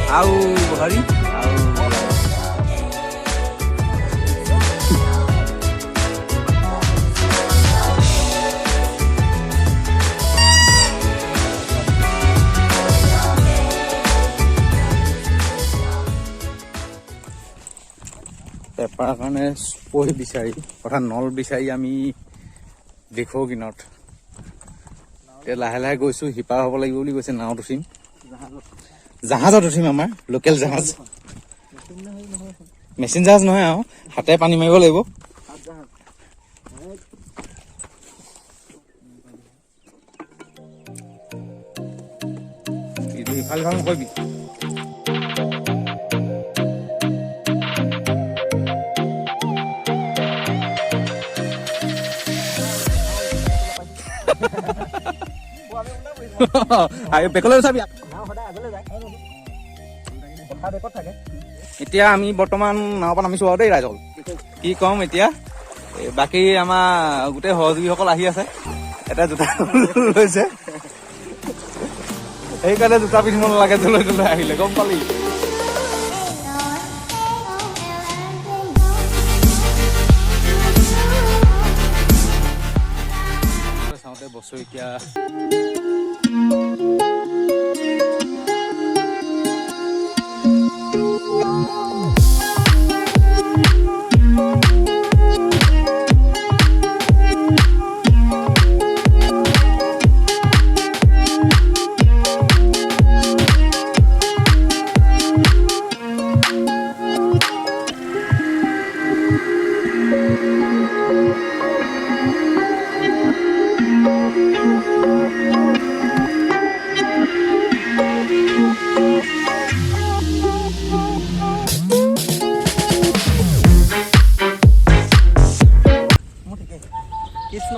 ଆଉ ହରି ଆଉ পেপাৰ কাৰণে পঢ়ি বিচাৰি অৰ্থাৎ নল বিচাৰি আমি দেখো কিনত এতিয়া লাহে লাহে গৈছো সিপাৰ হ'ব লাগিব বুলি কৈছে নাৱত উঠিম জাহাজত উঠিম আমাৰ লোকেল জাহাজ মেচিন জাহাজ নহয় আৰু হাতে পানী মাৰিব লাগিব ইফাল সিফাল নকৰিবি এতিয়া আমি বৰ্তমান নাও পৰা নামিছো আৰু দেই ৰাইজল কি কম এতিয়া বাকী আমাৰ গোটেই সহযোগীসকল আহি আছে এটা জোতা লৈছে সেইকাৰণে জোতা পিন্ধিব নালাগে জলৈ জলৈ আহিলে গম পালি চাওঁতে বছৰেকীয়া কৃষ্ণ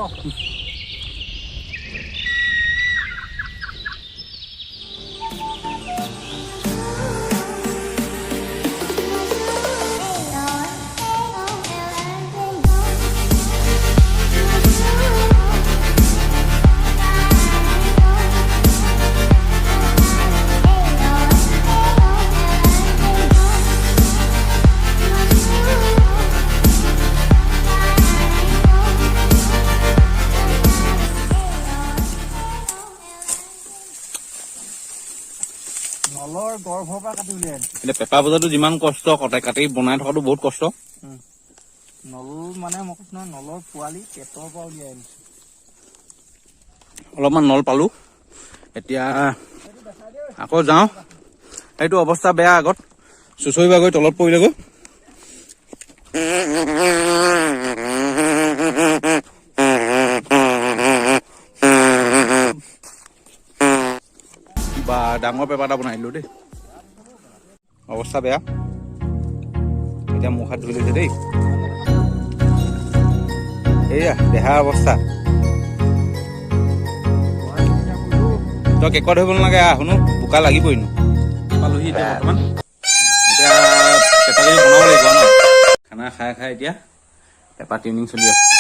নলৰ গৰ্ভৰ পৰা কাটি উলিয়াই আনিছে এতিয়া পেপা বজাৰটো যিমান কষ্ট কাটি বনাই থকাটো বহুত কষ্ট নল মানে মই কৈছো নহয় নলৰ পোৱালি পেটৰ পৰা উলিয়াই আনিছে অলপমান নল পালো এতিয়া আকৌ যাওঁ এইটো অৱস্থা বেয়া আগত চুচৰিবা গৈ তলত পৰিলেগৈ বা ডাঙৰ পেপাৰ এটা বনাই দিলো দেই অৱস্থা বেয়া এতিয়া মুখ হাত ধুই লৈছে দেই এয়া দেহা অৱস্থা তই কেকত ধৰিব নালাগে শুনো বোকা লাগিবই নো পালোহি এতিয়া বৰ্তমান এতিয়া পেপাৰ বনাব লাগিব ন খানা খাই খাই এতিয়া পেপাৰ ট্ৰেইনিং চলি আছে